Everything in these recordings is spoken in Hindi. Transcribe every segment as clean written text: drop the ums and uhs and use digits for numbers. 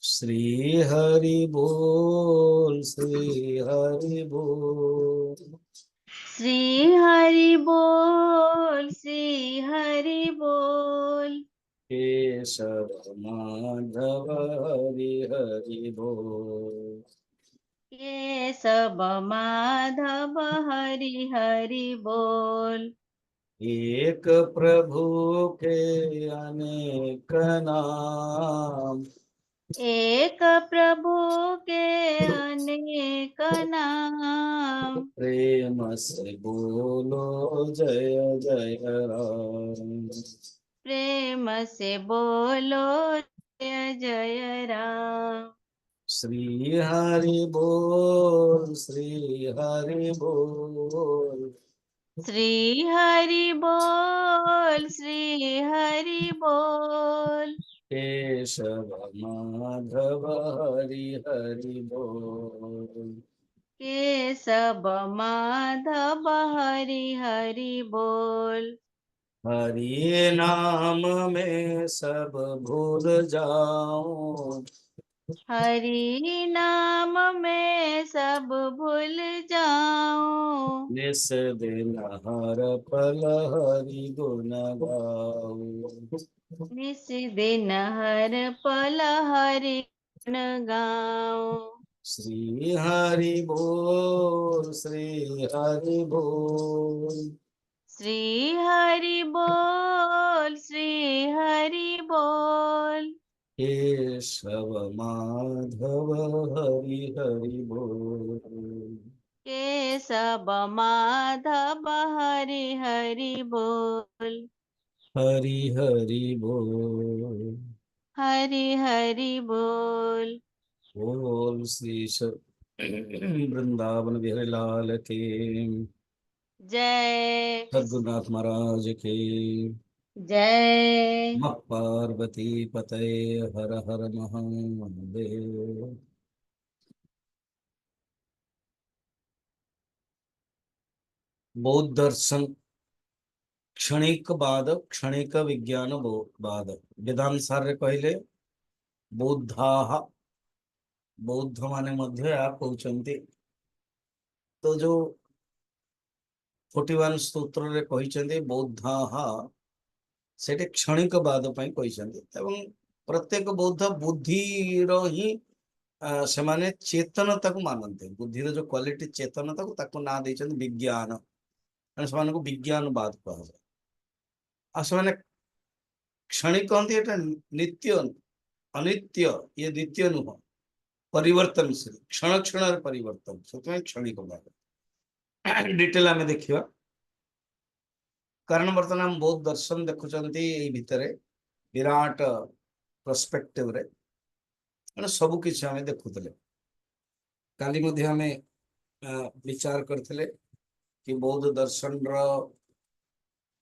श्री हरि बोल, श्री हरि बोल, श्री हरि बोल, श्री हरि बोल। केशव माधव हरि हरि बोल। केशव माधव हरि हरि बोल। एक प्रभु के अनेक नाम, एक प्रभु के अनेक नाम। प्रेम से बोलो जय जय राम। प्रेम से बोलो जय जय राम। श्री हरि बोल, श्री हरि बोल, श्री हरि बोल, श्री हरि बोल। केशव माधव हरि हरि बोल। केशव माधव हरि हरि बोल। हरि नाम में सब भूल जाऊं, हरि नाम में सब भूल जाऊं। निस दिन हर पल हरि गुण गाऊं। निस दिन हर पल हरि गुण गाऊं। श्री हरि बोल, श्री हरि बोल, श्री हरि बोल, श्री हरि बोल। केशव माधव हरि हरि बोल। केशव माधव हरि हरि बोल। हरि हरि बोल। हरि हरि बोल। बोल श्री वृंदावन बिहारी लाल के, जय। सद्गुरुनाथ महाराज के। जय। नमः पार्वती पतये, हर हर महादेव। बौद्ध दर्शन क्षणिक बाद, क्षणिक विज्ञान बाद। वेदांत सारे कहले बौद्धा, बौद्ध माने मध्य आप कहते। तो जो 41 स्तोत्र रे कहते बौद्धा सेटे क्षणिक बाद पई कहते। एवं प्रत्येक बौद्ध बुद्धिर ही सेमाने चेतनता को मानते। बुद्धिर जो क्वालिटी चेतनता को ताको ना देचन विज्ञान, से विज्ञानवाद कह जाए। आ से क्षणिक कहते एटा नित्य अनित्य, ये नित्य नुह, परिवर्तनशील, क्षण क्षण परिवर्तन, से क्षणिक बाद। डिटेल आम देखा, कारण बर्तमान हम बौद्ध दर्शन देखुंत भितर विराट पर्सपेक्टिव रे सब किसी आम देखुले। काली आम विचार करते कि बौद्ध दर्शन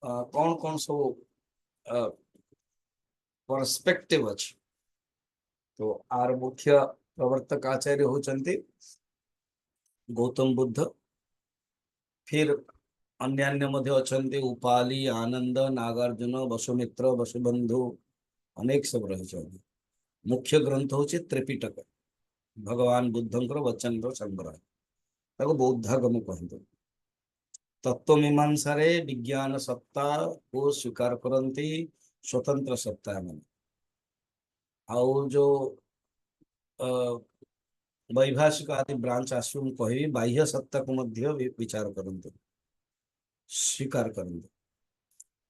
कौन कौन सब पर्सपेक्टिव अच्छी। तो आर मुख्य प्रवर्तक आचार्य होचंती गौतम बुद्ध, फिर अन्यान्य मध्य अछंती उपाली, आनंद, नागार्जुन, वसुमित्र, वसुबंधु, अनेक सब रही। मुख्य ग्रंथ हूँ त्रिपिटक, भगवान बुद्धंकर वचन संग्रह, ताको बौद्धागम कहते। तत्व मीमांसा रे विज्ञान सत्ता को स्वीकार करती स्वतंत्र सत्ता माने। आउ जो वैभाषिक आदि ब्रांच आसु कह बाह्य सत्ता को मध्य विचार करते, स्वीकार करते।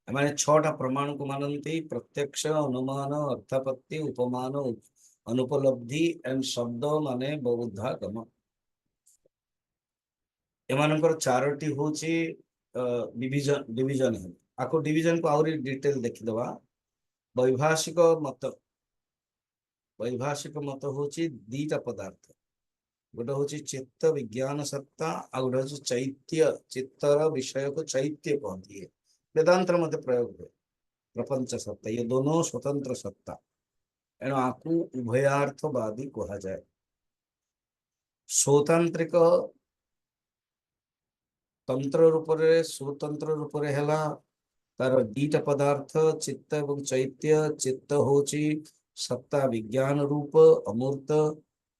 माने 6टा प्रमाण को मानती: प्रत्यक्ष, अनुमान, अर्थापत्ति, उपमान, अनुपलब्धि एंड शब्द माने बौद्धागम। एमानकर 4टी होची डिवीजन डिवीजन है। आको डिवीजन को आउरी डिटेल देखिदवा। वैभाषिक मत, वैभाषिक मत होची 2टा पदार्थ, गोटे हूँ चित्त विज्ञान सत्ता, आ गोटे हूँ चैत्य, चित्तर विषय को चैत्य कहती है। वेदांतर मध्य प्रयोग हुए प्रपंच सत्ता, ये दोनों स्वतंत्र सत्ता, एणु आपको उभयार्थवादी कहा जाए। स्वतांत्रिक तंत्र रूप से, स्वतंत्र रूप से है तार दीटा पदार्थ चित्त एवं चैत्य। चित्त होची सत्ता विज्ञान रूप अमूर्त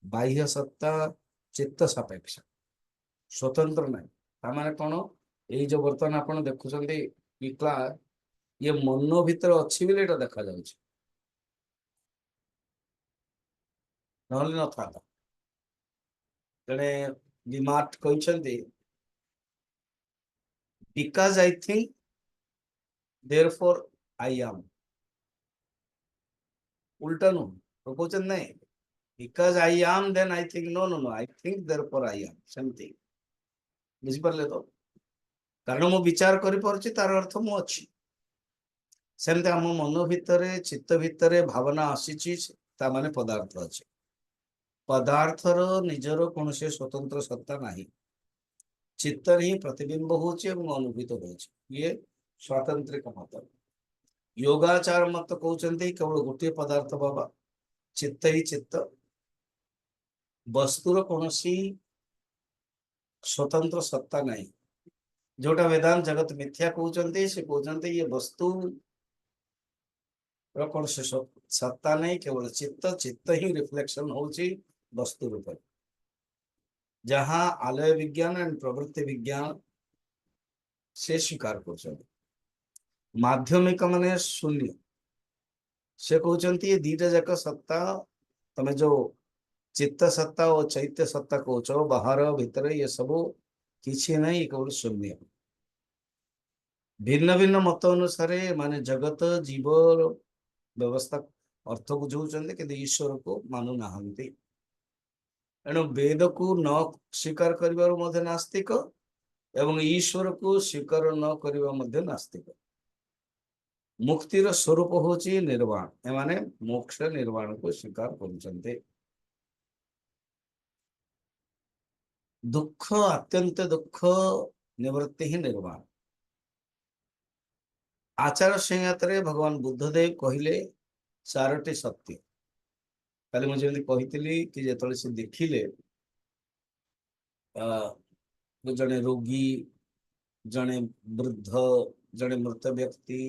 बाह्य सत्ता चित्त सापेक्ष स्वतंत्र नहीं तामाने कौन यही जो बर्तमान आपण देखुछंती पिक्ला ये मन भीतर अच्छी भी एटा देखा जाउछ नहले न था जने विमार्ट कहछंती because I think therefore I am उल्टा नु कहछन नहीं because I am then I think no I think therefore I am something बुझी परले तो कारण मु विचार करि परछि तार अर्थ मु अछि सेमते हम मन भितरे चित्त भितरे भावना आसीछि ता माने पदार्थ अछि पदार्थर निजर कोनसे स्वतंत्र सत्ता नाही चित्त ही प्रतिबिंब होछि एवं अनुभूत होछि ये स्वातंत्रिक मत योगाचार मत कहउचंती केवल गोटे पदार्थ बाबा चित्त ही चित्त वस्तुर कोनसी स्वतंत्र सत्ता नहीं जोटा वेदांत जगत मिथ्या कहउचंती से कहउचंती ये वस्तु कौन से सत्ता नहीं केवल चित्त चित्त ही रिफ्लेक्शन होची वस्तु रूप जहां आलय विज्ञान एंड प्रवृत्ति विज्ञान से स्वीकार कर माध्यमिक माने शून्य से कहउचंती ये दीटा जाक सत्ता तमे जो चित्त सत्ता और चैत्य सत्ता कहउच बाहर भीतर ये सब किसी नहीं केवल शून्य भिन्न भिन्न मत अनुसार माने जगत जीव व्यवस्था अर्थ बुझाऊँ कि ईश्वर को मानु नाहंती एणु वेद को न स्वीकार कर नास्तिक एवं ईश्वर को स्वीकार न करने नास्तिक मुक्तिर स्वरूप होची निर्वाण एमाने मोक्ष निर्वाण को स्वीकार कर दुख अत्यंत दुख निवृत्ति ही निर्वाण आचार संहिता रे भगवान बुद्धदेव कहले चारोटी सत्य कल मुझे कही कि जो से देखिले जड़े रोगी जड़े वृद्ध जड़े मृत व्यक्ति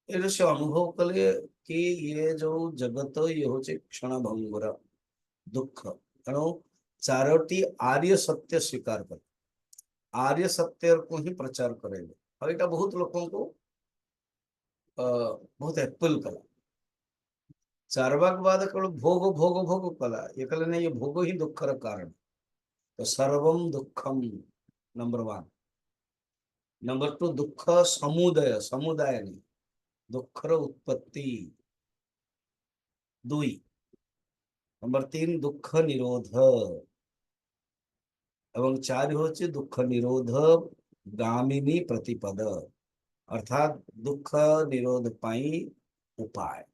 ये से अनुभव कले कि ये जो जगत ये हूँ क्षण भंगुर दुख तेणु चारोटी आर्य सत्य स्वीकार कर आर्य सत्य को ही प्रचार करेंगे और यहाँ बहुत लोगों को बहुत एप्पल कला चारवाकवाद केवल भोग भोग भोग कला ये कहले नहीं ये भोग ही दुखर कारण तो सर्वम दुखम नंबर 1 नंबर 2 दुख समुदय समुदाय नहीं दुखर उत्पत्ति 2 नंबर 3 दुख निरोध एवं 4 होचे दुख निरोध गामिनी प्रतिपद अर्थात दुख निरोध पाई उपाय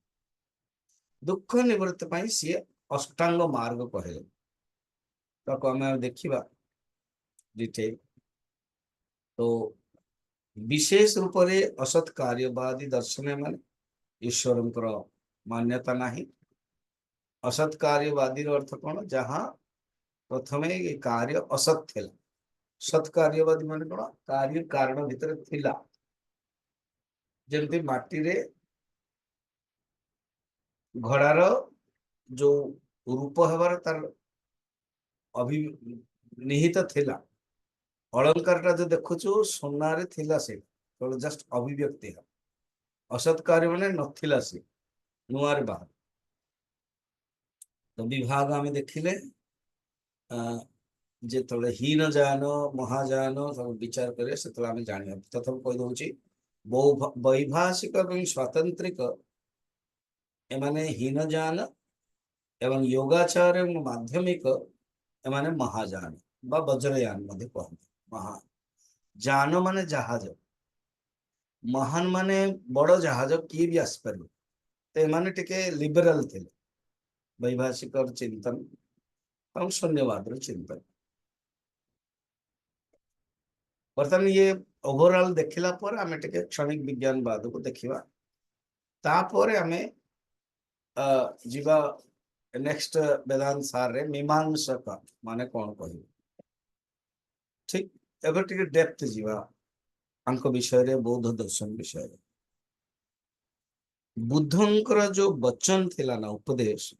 दुख निवृत्ति पाई सी अष्टांग मार्ग कहे ताको आम देखा डिटेल तो विशेष रूप से असत कार्यवादी दर्शन मान ईश्वर मान्यता नहीं असत कार्यवादी अर्थ कौन जहाँ प्रथम ये कार्य असत थिला सत कार्यवादी मान कौन कार्य कारण भितर थिला जमती माटी रे घड़ार जो रूप हबार तार अभिनिहित थिला अलंकार जो देखुचु सोनारे थिला से तो जस्ट अभिव्यक्ति है असत कार्य माने नथिला से नुआरे बाहर तो विभाग आम देखिले जो हीन जान महाजान सब विचार करे से जाना तथा कही दूसरी वैभाषिक और स्वातंत्रिक एमाने हीन जान एवं योगाचार एवं माध्यमिक एमाने महाजान बा वज्रयान कहते महा जान माने जहाज महान माने बड़ जहाज किए भी आसपार तो एमाने टिके लिबराल थे वैभाषिक चिंतन और शून्यवाद चिंतन बर्तमान ये ओवरऑल देखला पर आमे टिके क्षणिक विज्ञानवाद को देखिबा तापर आमे जीवा नेक्स्ट वेदांत सार रे मीमांसक माने कौन कह ठीक एबे टिके डेप्थ जीवा विषय रे बौद्ध दर्शन विषय रे बुद्धंकर जो वचन थिला ना उपदेश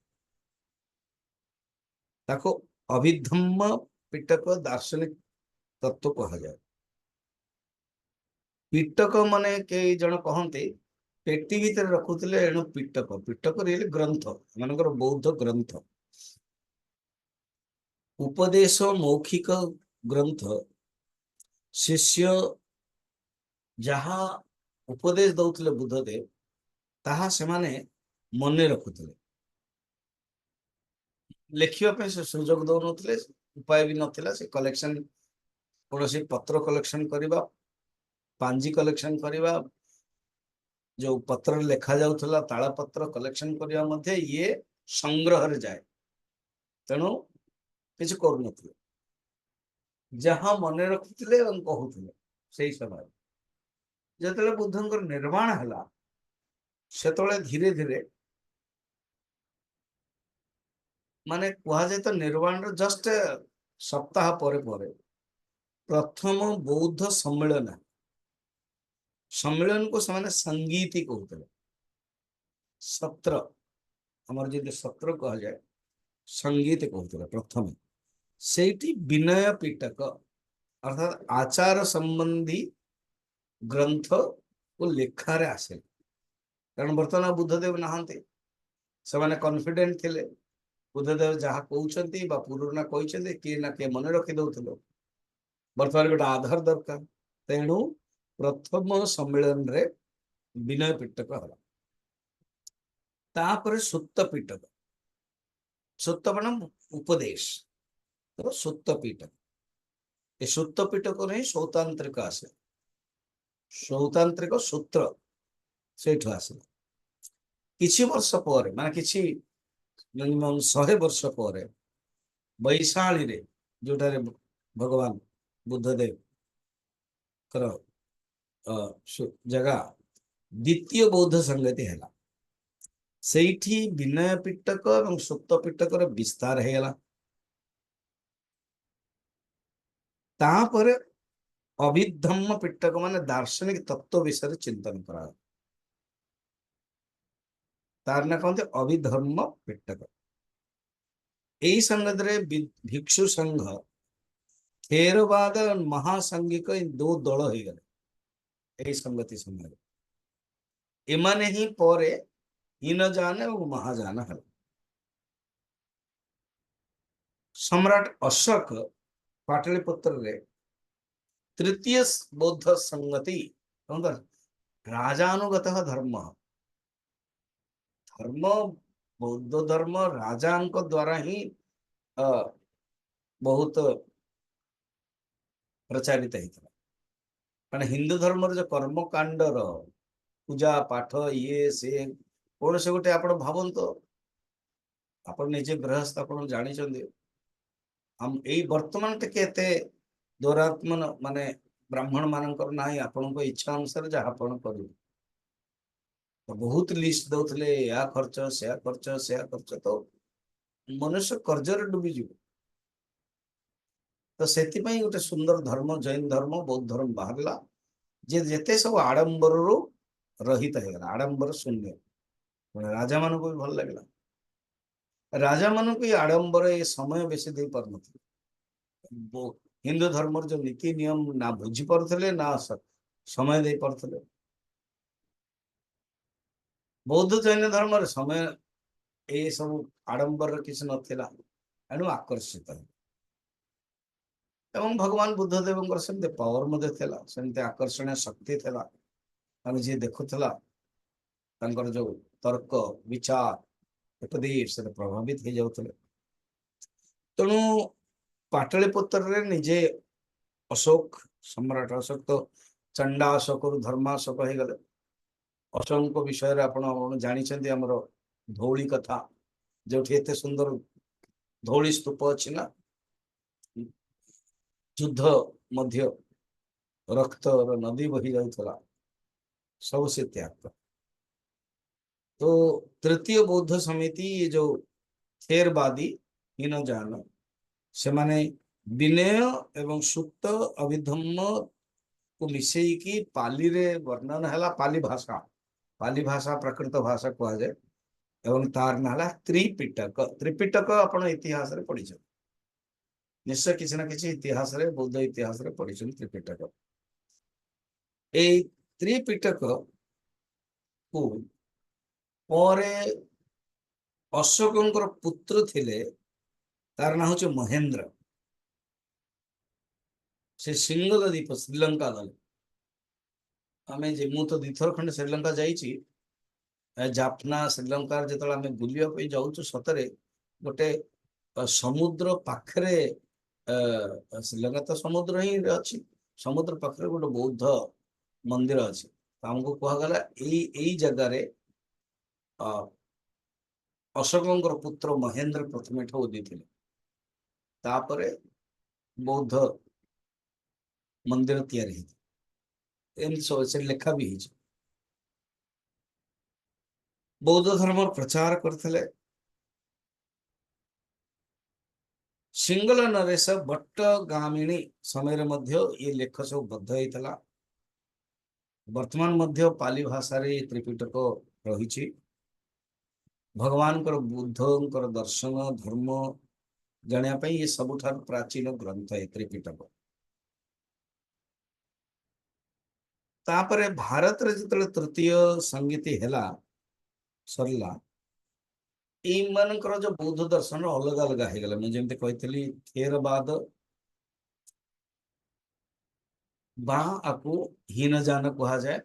ताको अभिधम्म पिटक दार्शनिक तत्व कहा जाए। पिटक माने कई जन कहते पेटी भीतर रखुले एणु पिटक पिटक रियली ग्रंथ मानकर बौद्ध ग्रंथ उपदेश मौखिक ग्रंथ शिष्य जहाँ उपदेश दौले बुद्धदेव ताहा से माने मने रखुले लिखा से सुजोग दौन उपाय भी नाला से कलेक्शन कौन पत्र कलेक्शन करवा पांजी कलेक्शन करवा जो पत्र लेखा जाऊला ताला पत्र कलेक्शन करवा मध्य ये संग्रह रे जाए तेणु किसी करूँ जहाँ मन रखुले कहते से समय जो बुद्धंकर निर्माण है से धीरे धीरे माने कह जाए तो निर्वाण जस्ट सप्ताह पर प्रथम बौद्ध सम्मेलन सम्मेलन को से संगीत कहते सत्र आमर जो सत्र कह जाए संगीत कहते प्रथम से विनय पिटक अर्थात आचार संबंधी ग्रंथ को लेखार आसे कारण बर्तमान बुद्धदेव नहांती से कॉन्फिडेंट थे बुद्धदेव जहाँ कहते पुराना कहते किए ना किए मन रखी दौल बर्तमान गोटे आधार दरकार तेणु प्रथम सम्मेलन रे विनय पिटक है तापर सुत्त पिटक सुत्त बन उपदेश तो सुत्त पिटक ये सुत्त पिटक नहीं सौतांत्रिक आसे सौतांत्रिक सूत्र से आसला किछि वर्ष पर माने किछि मिनिमम 100 वर्ष पर वैशाली रे जोटारे भगवान बुद्धदेव कर जगह द्वितीय बौद्ध संगति है सेठी विनय पिटक और सुप्त पिटक विस्तार है तापर अभिधम्म पिटक माने दार्शनिक तत्व विषय चिंतन करा तार ना कहते अभिधर्म पिटक यही संगत रे भिक्षु संघ थेरवाद और महासंघिक दो दल हो गए यही संगति समय एमाने ही परे हीन जाने और महाजान है सम्राट अशोक पाटलिपुत्र रे तृतीय बौद्ध संगति राजानुगत धर्म धर्म बौद्ध धर्म राजा द्वारा ही बहुत प्रचारित होता हिंदू धर्म जो कर्मकांड पूजा पाठ ये से कौन से गोटे आप भावत आप निजे गृहस्थ आप जानी हम यही वर्तमान टे दौरात्म माने ब्राह्मण मानकर ना आपण इच्छा अनुसार जहाँ आप कर बहुत लिस्ट दौले या खर्च से खर्च तो मनुष्य कर्जर डूबीज तो से गोटे सुंदर धर्म जैन धर्म बौद्ध धर्म बाहरला जे जेते सब आडंबर रहित है आडंबर शून्य राजा मान को भी भल लगला राजा मान को आडंबर ये समय बेसी दे पार हिंदू धर्म जो नीति नियम ना बुझी पारुले ना समय दे पारुले बौद्ध जैन धर्म समय ये सब आडंबर किसी नथिला एणु आकर्षित है एवं भगवान बुद्धदेव सेमती पावर मध्य सेमती आकर्षण शक्ति थी जी देखुला जो तर्क विचार उपदेश से प्रभावित हो जाते तेणु पाटलिपुत्र रे निजे अशोक सम्राट अशोक तो चंडा अशोक धर्माशोक हो गले अशोक विषय आप जानते आमर धौली कथा जो एत सुंदर धौली स्तूप अच्छी ना युद्ध मध्य रक्त नदी बही जाऊला सब से त्याग तो तृतीय बौद्ध समिति ये जो थेरवादी हीन जान से माने विनय एवं सुप्त अभिधम्म को मिसेईकी पाली रे वर्णन है पाली भाषा प्रकृत भाषा कह जाए एवं तार ना त्रिपिटक त्रिपिटक आपण इतिहास रे पढ़ी निश्चय किसी ना किसी इतिहास रे बौद्ध इतिहास रे पढ़ी त्रिपिटक ए त्रिपिटक को परे अशोकंकर पुत्र थिले तार ना हूँ महेंद्र से सिंगल द्वीप श्रीलंका गले आम मु तो दिथर खंड श्रीलंका जाइए जाफना श्रीलंका जो आम बुलापी जाऊँ सतरे गोटे समुद्र पाखरे श्रीलंका तो समुद्र ही अच्छी समुद्र पाखरे गोटे बौद्ध मंदिर अच्छी आमको कहगला यही जगार अशोकंकर पुत्र महेंद्र प्रथम एठ उदी थे तापर बौद्ध मंदिर तैयारी एमती सब से लेखा भी है बौद्ध धर्म प्रचार करते सिंगल नरेश बट्टगामिणी समय ये लेख सब बद्ध होता वर्तमान पाली भाषा रे त्रिपिटक रही भगवान बुद्धंकर दर्शन धर्म जानापी ये सबुठ प्राचीन ग्रंथ है त्रिपिटक तापर भारत रे जितले तृतीय संगीति हैला सरला जो बौद्ध दर्शन अलग अलग हो गला मुझे जमते कहती थेरवाद आपको हीन जान कह जाए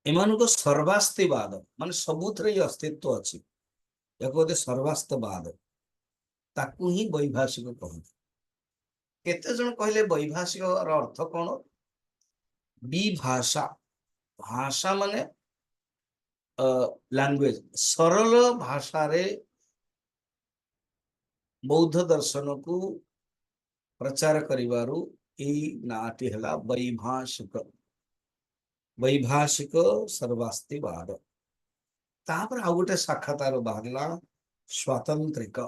एमान को सर्वास्तिवाद माने सबुथरे अस्तित्व अच्छी कहते सर्वास्तवाद ताकू ही वैभाषिक कहते केते जन कहले वैभाषिक अर्थ कौन विभाषा भाषा माने लैंग्वेज सरल भाषा रे बौद्ध दर्शन को प्रचार करिवारु एई नाटी हला वैभाषिक वैभाषिक सर्वास्तिवाद तापर आ गोटे शाखा तार बाहरला स्वातंत्रिक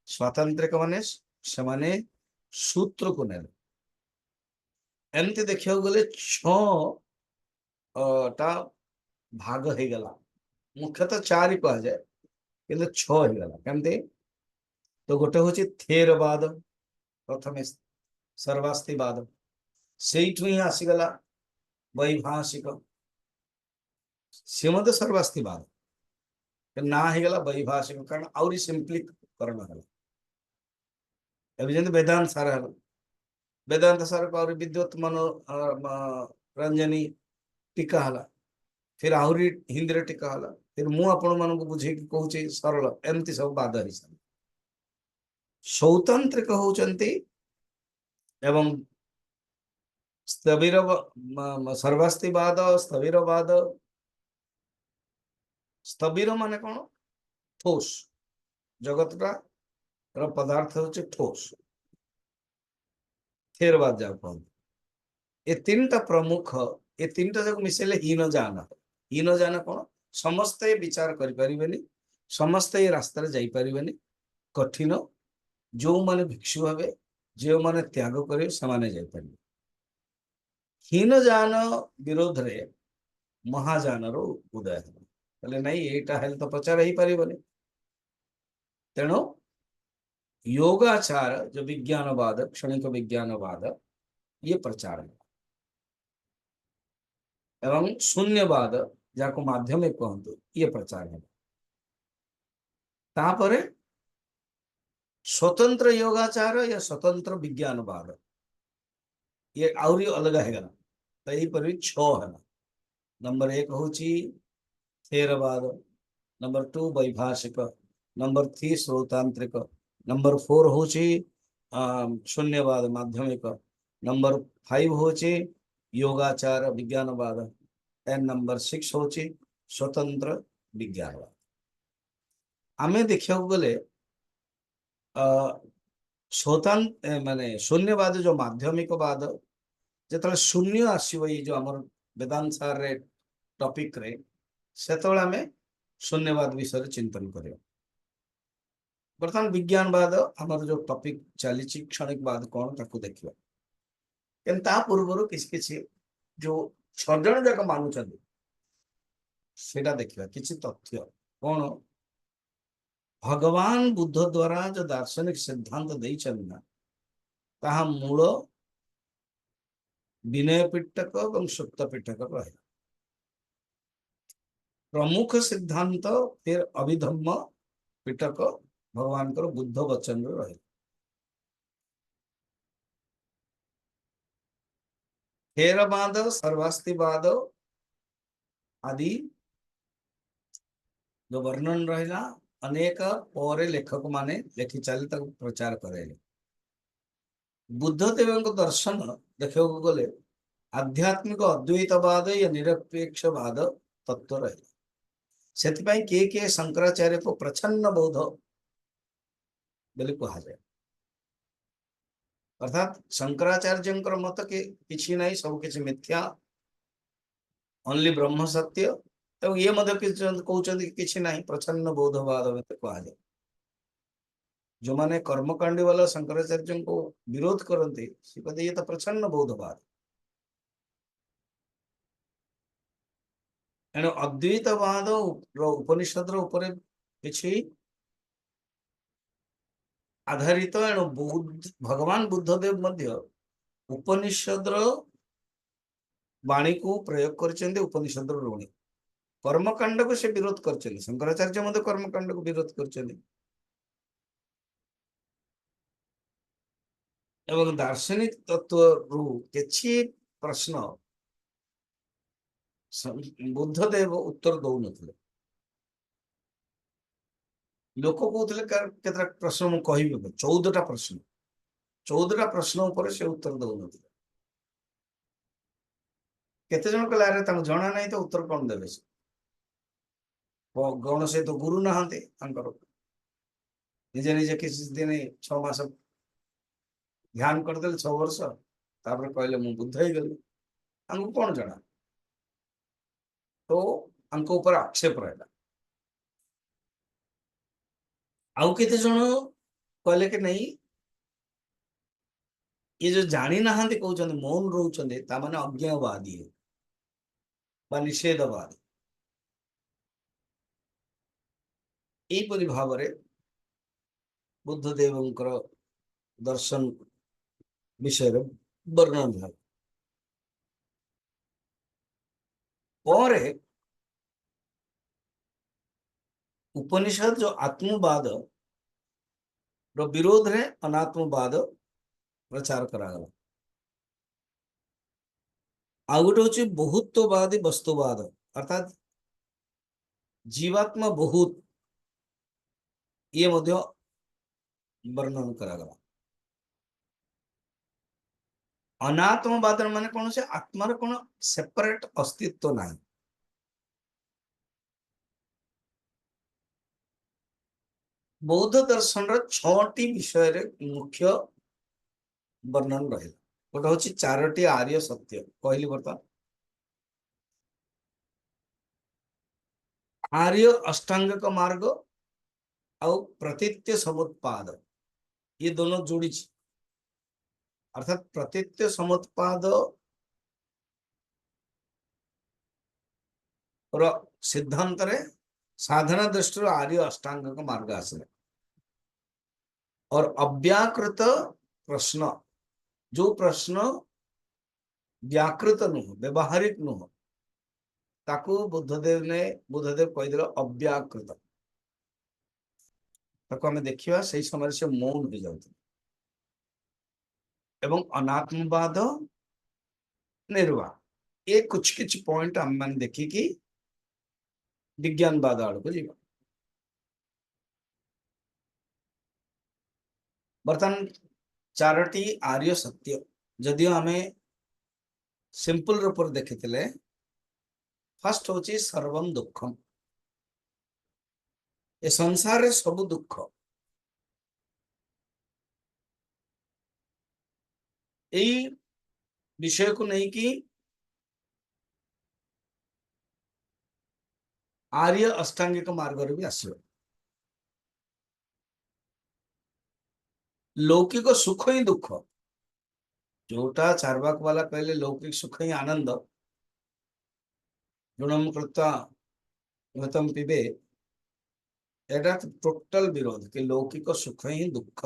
स्वातंत्रिक माने से माने सूत्र को नेले एमती देखा गले टा भाग हो गला मुख्यतः चार ही कह जाए कि छगला कमती तो गोटे हूँ थेरवाद प्रथम सर्वास्तिवाद से ही आसीगला वैभाषिक सी मत सर्वास्तिवाद ना होगा वैभाषिक कारण आउरी सिंप्लीकरण है जमी वेदांत सार है वेदांत सार को विद्युत मनो रंजनी टीका है फिर आहरी हिंदी टीका है फिर मु आपण मान बुझे कहूँ सरल एमती सब बाद हिसाब स्वतंत्रिक होती एवं स्थविर सर्वास्तिवाद स्थविरवाद स्थविर माने कौन ठोस जगतटा पदार्थ होचे ठोस थेरवाद जा कहते ये तीन टा प्रमुख ये तीन टा जब मिसेले हीन जान कौन समस्ते विचार करें समस्ते ये रास्ता जाई परिबेनी कठिन जो माने भिक्षु भावे जो माने त्याग करे समाने जाई परिबे हीन जान विरोध रे महाजान रो उदय है नहीं एटा हेल्थ तो प्रचार ही परिबेनी तेणु योगाचार जो विज्ञानवाद क्षणिक विज्ञानवाद ये प्रचार है एवं शून्यवाद जाको माध्यमिक कहते ये प्रचार है तापरे स्वतंत्र योगाचार या स्वतंत्र विज्ञानवाद ये आउरी अलग है तो यही पर भी 6 है नंबर 1 हूँ थेरवाद नंबर 2 वैभाषिक नंबर 3 श्रोतांत्रिक नंबर 4 हूँ शून्यवाद माध्यमिक नंबर 5 हूँ योगाचार विज्ञानवाद एंड नंबर 6 हूँ स्वतंत्र विज्ञानवाद आमे देखा गले स्वतंत्र माने शून्यवाद जो माध्यमिकवाद जो शून्य आसो ये जो आम वेदांत सार रे टॉपिक रे से शून्यवाद विषय चिंतन कर बर्तमान विज्ञानवाद आमर जो टॉपिक चली क्षणिकवाद कौन ताकू देखिए କିନ୍ତୁ ତା ପୂର୍ବରୁ କିଛି କିଛି ଯୋଉ 6 ଜଣ ଯାକ ମାନୁଛନ୍ତି ସେଇଟା ଦେଖିବା କିଛି ତଥ୍ୟ କଣ ଭଗବାନ ବୁଦ୍ଧ ଦ୍ୱାରା ଯୋଉ ଦାର୍ଶନିକ ସିଦ୍ଧାନ୍ତ ଦେଇଛନ୍ତି ନା ତାହା ମୂଳ ବିନୟ ପିଟକ ଏବଂ ସୁକ୍ତ ପିଟକ ରହିଲା। ପ୍ରମୁଖ ସିଦ୍ଧାନ୍ତ ଫେର ଅଭିଧମ୍ମ ପିଟକ ଭଗବାନଙ୍କର ବୁଦ୍ଧ ବଚନରେ ରହିଲା। थेरवाद सर्वास्तिवाद आदि जो वर्णन रहा अनेक पर लेखक माने लेखि चली प्रचार करे। बुद्धदेव दर्शन देखा गले आध्यात्मिक अद्वैतवाद या निरपेक्षवाद तत्व रहे से किए शंकराचार्य को प्रच्छन्न बौद्ध बोली कहा जाए अर्थात शंकराचार्य मत कि किसी ना सब किसी मिथ्या ओनली ब्रह्म सत्य तो ये कहते किसी ना प्रच्छन्न बौद्धवाद कहा जाए। जो माने कर्मकांडी वाला शंकराचार्य को विरोध करते से कहते ये तो प्रच्छन्न बौद्धवाद। एणु अद्वैतवाद उपनिषद किसी आधारित एणु भगवान बुद्धदेव उपनिषद वाणी को प्रयोग कर उपनिषद ऋणी कर्मकांड को से विरोध कर शंकराचार्य कर्मकांड को विरोध कर दार्शनिक तत्व रु किछि प्रश्न बुद्धदेव उत्तर दौ नथिले। लोक कहते केतरा प्रश्न मु कहि 14टा प्रश्न 14टा प्रश्न ऊपर से उत्तर दौ नथिले। केते जन कहला रे तांको जणा नहीं तो उत्तर कोन देबे से गौण से तो गुरु नहांते निजे निजे किसी दिन 6 मास ध्यान करदे 6 वर्ष तापर कहले मु बुद्ध ही गली हमको कौन जना तो हमको ऊपर आक्षेप रहला। आउ केते जण कहले कि नहीं ये जो जानी नहांते कहउछन मौन रहउछन ता माने अज्ञावादी बा निषेधवादी एपरि भाव रे बुद्धदेवंकर दर्शन विषय वर्णन है। उपनिषद जो आत्मवाद रो विरोध रे अनात्मवाद प्रचार करागला। आ गोटे होची बहुत्ववादी वस्तुवाद अर्थात जीवात्मा बहुत ये मध्य वर्णन करागला। अनात्मवाद माने कौन से आत्मार कौन सेपरेट अस्तित्व ना बौद्ध दर्शन 6टी विषय रे मुख्य वर्णन रहे गोटे हूँ 4टी आर्य सत्य कहली बर्तमान आर्य अष्टांगिक मार्ग आउ प्रतीत्य समुत्पाद ये दोनों जोड़ी अर्थात प्रतीत्य समुत्पाद सिद्धांत रे साधना दृष्टि आर्य अष्टांगिक मार्ग आसले और अव्याकृत प्रश्न जो प्रश्न व्याकृत नुह व्यवहारिक नुह ताकू बुद्धदेव कहीदेल अव्याकृत ताकू आमे देखिबा सही समय से मौन हो जाउत एवं अनात्मवाद निर्वाह ये कुछ पॉइंट हम मान देखी कि विज्ञानवाद आड़ को जीवा बर्तमान 4टी आर्य सत्य जदियो आमे सिंपल रूप देखी फर्स्ट होची सर्वम दुखम ए संसार रे सब दुख यही विषय को नहीं कि आर्य अष्टांगिक मार्ग रे भी आसो लौकिक सुख ही दुख जोटा चार्वाक वाला कहले लौकिक सुख ही आनंद गुणम कृत्वा घृतम पिबे, एटा टोटल विरोध कि लौकिक सुख ही दुख,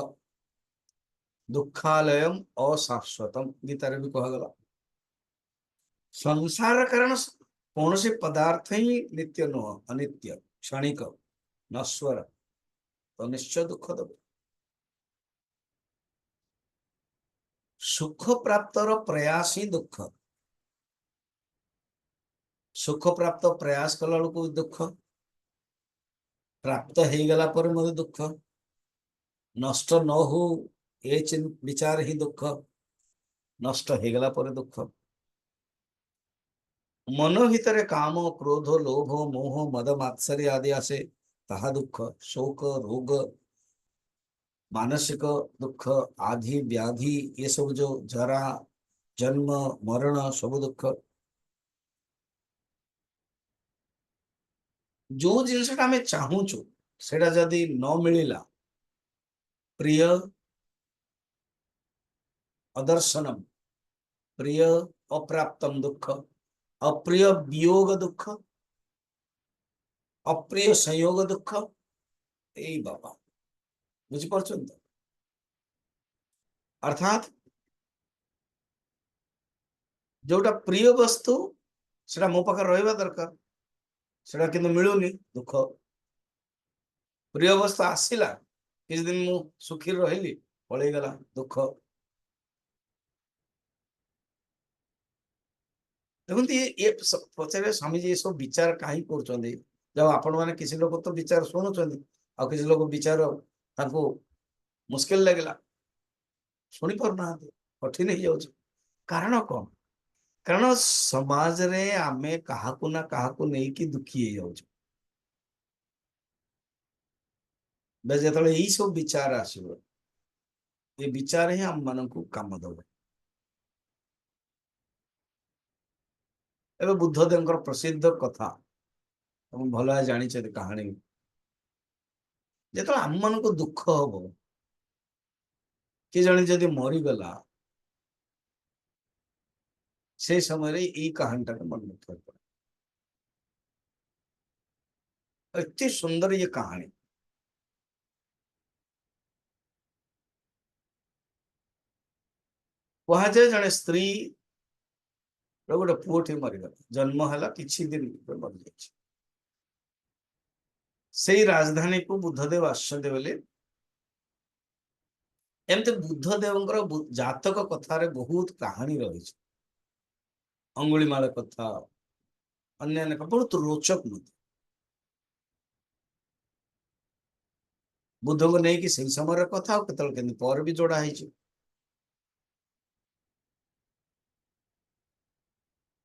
दुखालयम अशाश्वतम गीतारे भी कहगला। संसार कारण कौन से पदार्थ ही नित्य नुह, अनित्य क्षणिक नश्वर, तो निश्चय दुख दब। सुख प्राप्तर प्रयास ही दुख, सुख प्राप्त प्रयास कला को दुख, प्राप्त हो गला पर मते दुख, नष्ट न हो ये विचार ही दुख, नष्ट हो गला पर दुख। मन भितर काम क्रोध लोभ मोह मद मात्सर्य आदि आसे ताहा दुख, शोक रोग मानसिक दुख आदि व्याधि ये सब जो जरा जन्म मरण सब दुख। जो जिनसा आम चाहूचु सेटा जदि न मिलिला, प्रिय अदर्शनम, प्रिय अप्राप्तम दुख, अप्रिय वियोग दुख, अप्रिय संयोग दुख, यही बाबा बुझीपार। अर्थात जोटा प्रिय वस्तु सेटा मो पाखे रहा दरकार, सेटा किंतु मिलूनी दुख। प्रिय वस्तु आसला किसी दिन मु सुखी रही पलैगला दुख। देखते ये पचारे स्वामी जी सब विचार कहीं कर जब आपण मैंने किसी लोग तो विचार शुणुं आ किसी लोग विचार मुश्किल लगला शुणी पार ना कठिन हो जाऊँ। कारण कौन? कारण समाज रे आमे काहाकु ना काहाकु नहीं कि दुखी हो जाऊँ। जो यही सब विचार आसो ये विचार ही आम मान काम दब। एवं बुद्धदेव प्रसिद्ध कथा भल जानी कहानी, जो आम मान दुख हम कि जड़े जदि मरीगला से समय ये कहानीटा मन रखा पड़े। इतनी सुंदर ये कहानी। कह जाए जड़े स्त्री गोटे पुओटी मरीगला, जन्म है किसी दिन मरी जाए। से राजधानी को बुद्धदेव आसते बोले एमती बुद्धदेव जातक कथार बहुत कहानी रही। अंगुलीमाल कथा अन्य बहुत रोचक मत बुद्ध को लेकिन से समय कथा के भी जोड़ा है।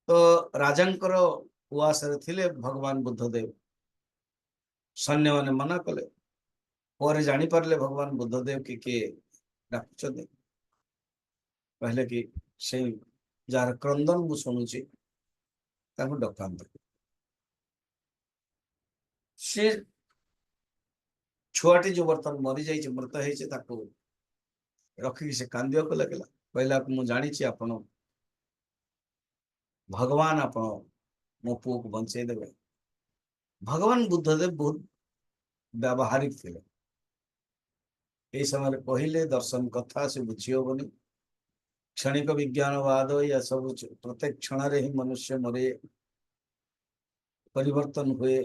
तो राजांकर उआस थे भगवान बुद्धदेव, सैन्य मैंने मना कले पर जानी पारे भगवान बुद्धदेव कि किए डाक कहले कि से जार क्रंदन मु शुणुची डकांत से छुआटी जो बर्तमान मरी जाइए मृत हो रखिक से कांदिया को लगला कहला मुझे जानी आपण भगवान आप मो पु को बंचे देवे। भगवान बुद्धदेव बहुत व्यावहारिक थे। यही समय कहले दर्शन कथा से बुझी हेनी, क्षणिक विज्ञानवाद या सब प्रत्येक क्षण ही मनुष्य मरे परिवर्तन हुए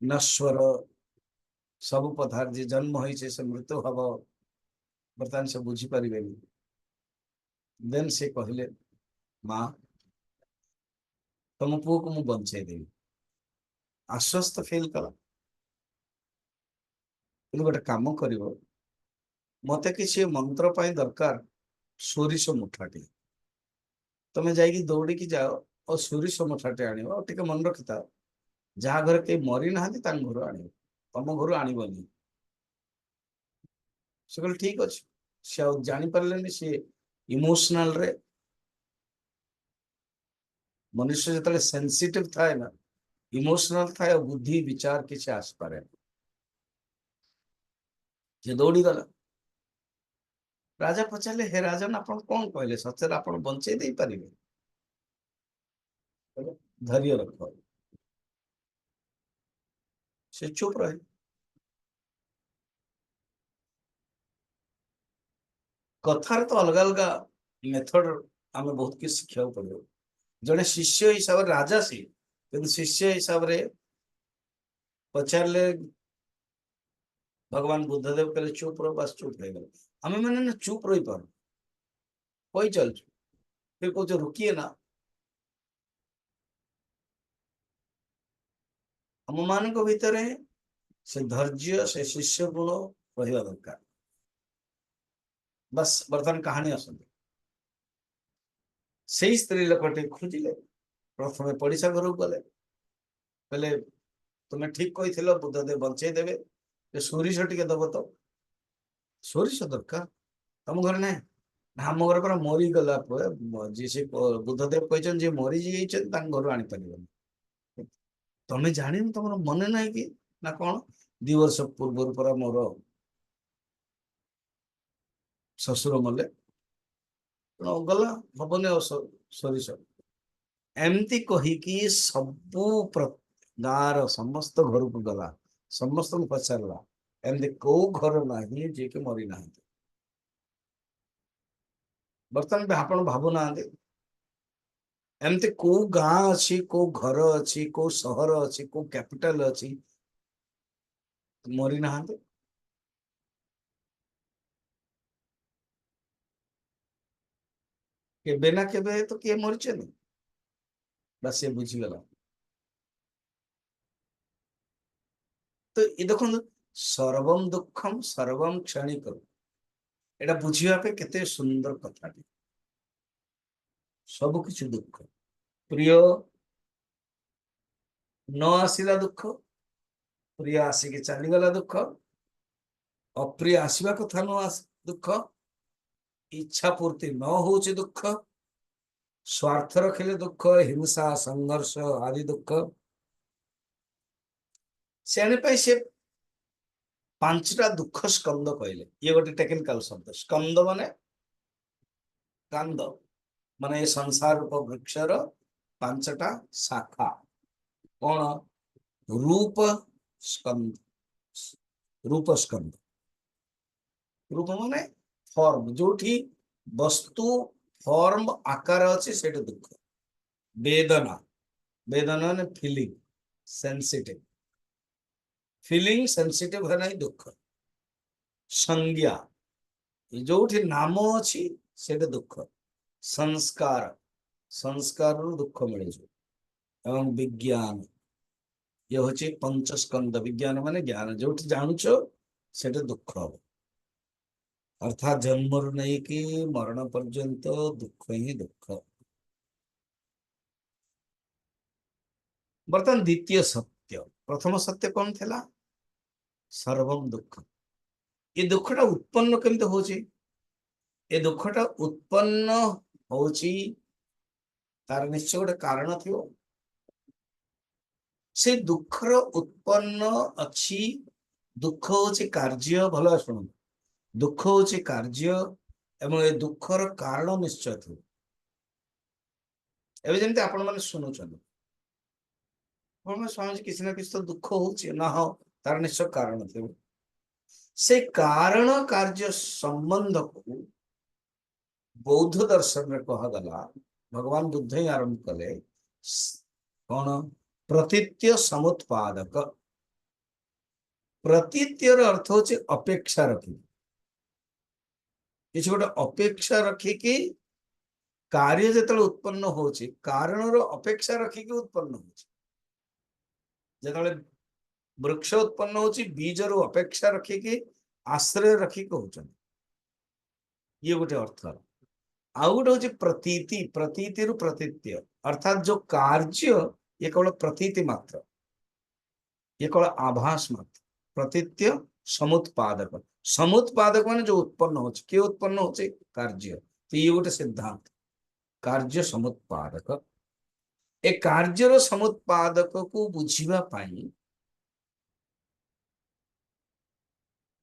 नश्वर सब पदार्थ जी जन्म होइछे से मृत्यु हम बर्तमान से बुझी पारे। देन से कहले माँ तुम पुओ को मुझे बंचे देवी आश्वस्त फिल कला कि गोटे कम कर मत कि मंत्र दरकार सोरिष मुठाटे तुम्हें जाकि दौड़ की जाओ और सोरिष मुठाटे आण मन रखी था जहाँ घर कहीं मरी ना घर आण तुम घर आणबनी से कह ठीक अच्छे सी जापारे सी इमोशनल रे मनुष्य जो सेंसिटिव थाए ना इमोशनल थाए बुद्धि विचार किसी आसपे जे दौड़ी गला राजा पचारे हे राजन आपण कौन कहले सचेर आपण बंचे दे पारिबे धैर्य रख से चुप रहे कथार तो अलग अलग मेथड आम बहुत किसी शिक्षा पड़ो जड़े शिष्य हिसाब से राजा सी कि शिष्य हिसाब से पचारे भगवान बुद्धदेव कहले चुप रहो बस चुप रह गए आम मैंने ना चुप रही पार कोई चल फिर कौच रुकिए ना आम मान भितर से धैर्य से शिष्य गुण रहा दरकार बस बर्तमान कहानी आसते से स्त्री लोक खोजिले प्रथम पड़िशा घर गले कहले तुम्हें ठीक कही बुद्धदेव बंचे देवे सोरिष टे दब तो सोरिष दरकार तुम घर ना आम घर पर मरीगला जी से बुद्धदेव कहते जी मरी जाइए घर आनी पार तुम्हें जानी तुम मन ना कि ना कौन 2 वर्ष पूर्व पर मोर शशुर मले गला हबने सोरिष एमती कहीकि सबू गाँव समस्त घर को गला समस्त को पचारा एमती कौ घर ना जी कि मरी ना बर्तमान आपण भावुना एमती कौ गाँ अच्छी कौ घर अच्छी कौ सहर अच्छी कौ कैपिटल अच्छी मरी ना केबे ना केबे तो किए मरीचे बस ये बुझीगला तो ये देखो सर्वम दुखम सर्वम क्षणिक एटा बुझापे केते सुंदर कथा सब किछ दुख प्रिय न आसिला दुख प्रिय आसिक चलीगला दुख अप्रिय आसवा कथा न दुख इच्छा पूर्ति न हो दुख स्वार्थ रखिले दुख हिंसा संघर्ष आदि दुख से 5टा दुख स्कंद कहले ये गोटे टेक्निकल शब्द स्कंद माने कांद माने संसार रूप वृक्षर 5टा शाखा कौन रूप स्कंद रूप माने फॉर्म जो वस्तु फॉर्म आकार अच्छी से दुख वेदना वेदना ने फीलिंग सेंसिटिव है नहीं दुख संज्ञा जो नाम अच्छी से दुख संस्कार संस्कार दुख मिले एवं विज्ञान ये हूँ 5 स्कंद विज्ञान माने ज्ञान जो जानूच से दुख हम अर्थात जन्म नहीं कि मरण पर्यंत दुख ही दुख बर्तमान द्वितीय सत्य प्रथम सत्य कौन थिला सर्वम दुख ये दुखटा उत्पन्न केमते होची ये दुखटा उत्पन्न होची तार निश्चय गोटे कारण थियो से दुखर उत्पन्न अच्छी दुख होची कार्य भला शुणु दुख होची कार्य एवं ए दुखर कारण निश्चय थियो एबे जेमते आपण माने सुनुछन आपण स्वामी किसी ना किसी तो दुख होची ना हो तार निश्चय कारण थियो से कारण कार्य संबंध को बौद्ध दर्शन में कहगला भगवान बुद्ध ही आरंभ कले कौन प्रतीत्य समुत्पादक प्रतीत्यर अर्थ हो अपेक्षा रखी किसी गोटे अपेक्षा रखिकी कार्य जो उत्पन्न हो कारण अपेक्षा रखिकी उत्पन्न हो वृक्ष उत्पन्न हो बीज रू अपेक्षा रखिकी आश्रय रखिक हो ये गोटे अर्थ आउ गोटे हूँ प्रतीति प्रतीति रु प्रतीत्य अर्थात जो कार्य ये केवल प्रतीति मात्र ये केवल आभास मात्र प्रतीत्य समुत्पादक समुत्पादक मान जो उत्पन्न हो किए उत्पन्न हो कार्य तो ये गोटे सिद्धांत कार्य समुत्पादक ए कार्यर समुत्पादक को बुझीबा पाई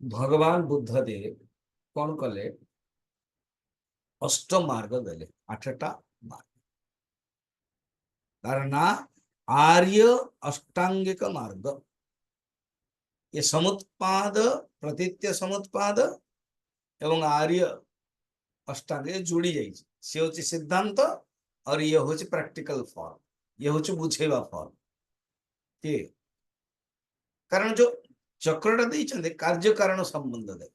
भगवान बुद्धदेव कौन कले अष्ट मार्ग देले 8टा मार्ग तार ना आर्य अष्टांगिक मार्ग ये समुत्पाद प्रतित्य समुत्पाद एवं आर्य अष्टांग जोड़ी जाइए सी हूँ सिद्धांत और ये हूँ प्रैक्टिकल फॉर्म ये हूँ बुझेवा फॉर्म ये कारण जो चक्रटा देइछन्ते कार्य कारण संबंध दे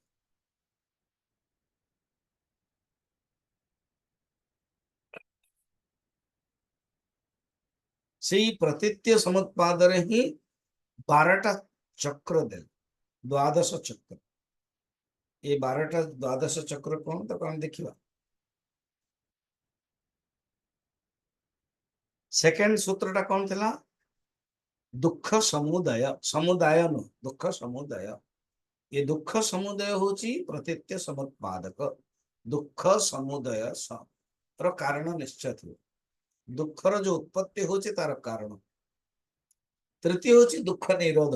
से प्रतित्य समुत्पाद रे ही 12टा चक्र दे द्वादश चक्र ये 12टा द्वादश चक्र कौन तो कौन देखिवा सेकंड सूत्रटा कौन थिला दुख समुदाय समुदाय न दुख समुदाय ये दुख समुदाय होची प्रतित्य समुत्पादक दुख समुदाय र कारण निश्चय थी दुखर जो उत्पत्ति होची तार कारण तृतीय होची दुख निरोध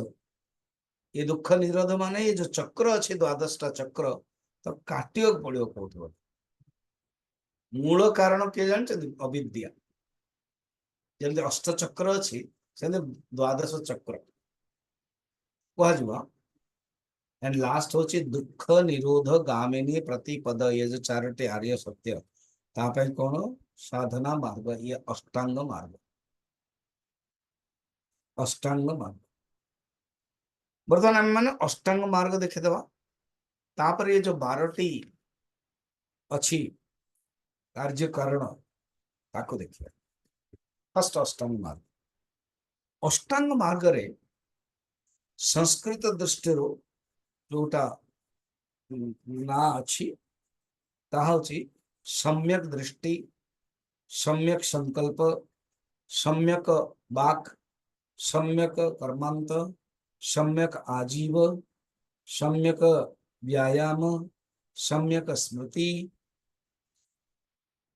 ये दुख निरोध माने ये जो चक्र अच्छे 12टा चक्र तो काटियो पड़ियो कोठो मूल कारण के जानते अविद्या जल्दी अष्ट चक्र अच्छी से 12 चक्र कह एंड लास्ट होची दुख निरोध गामिनी प्रतिपद ये जो 4टे आर्य सत्य तापे कौन साधना मार्ग ये अष्टांग मार्ग बर्तमान आम मैंने अष्टांग मार्ग देखीदवा तापर ये जो 12टी अच्छी कार्य कारण ताको देखिए फर्स्ट अष्टांग मार्ग रे संस्कृत दृष्टि जोटा ना अच्छी ताहा सम्यक दृष्टि सम्यक संकल्प सम्यक वाक सम्यक कर्मांत सम्यक आजीव सम्यक व्यायाम सम्यक स्मृति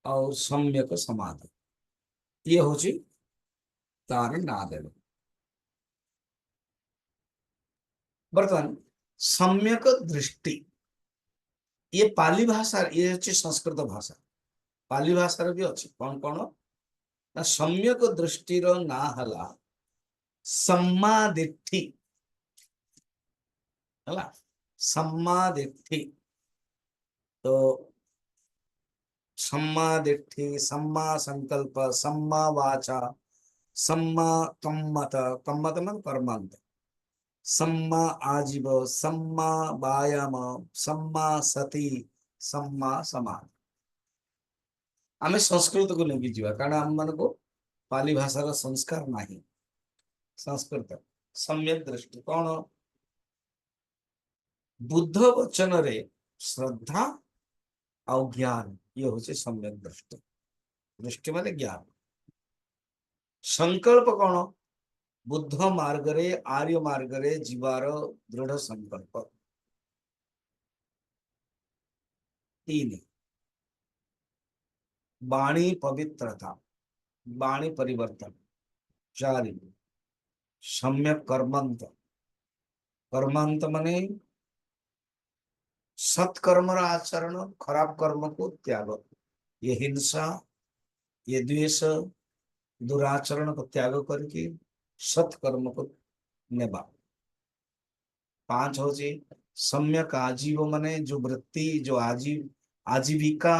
और सम्यक समाधि ये हूँ तार नाद बर्तमान सम्यक दृष्टि ये पाली भाषा ये हूँ संस्कृत भाषा पाली भाषा भी अच्छी कौन कौन ना सम्यक दृष्टिर ना हला सम्मादिट्ठी हला सम्मादिट्ठी तो सम्मादिट्ठी सम्मा संकल्प सम्मा वाचा सम्मा कम्मत कम्मत मन कर्मांत सम्मा आजीव सम्मा व्यायाम सम्मा सती सम्मा समाधि आमे संस्कृत को लेके जीवा कारण आम मन को पाली भाषार संस्कार नहीं संस्कृत सम्यक दृष्टि कौन बुद्ध वचन रे श्रद्धा और ज्ञान ये हूँ सम्यक दृष्टि दृष्टि माने ज्ञान संकल्प कौन बुद्ध मार्ग रे आर्य मार्ग रे जीवार दृढ़ संकल्प 3 वाणी पवित्रता वाणी परिवर्तन 4 सम्यक कर्मांत कर्मांत माने सत्कर्म आचरण खराब कर्म को त्याग ये हिंसा ये द्वेष दुराचरण को त्याग करके सत्कर्म को नेबा 5 हो सम्यक आजीव माने जो वृत्ति जो आजीविका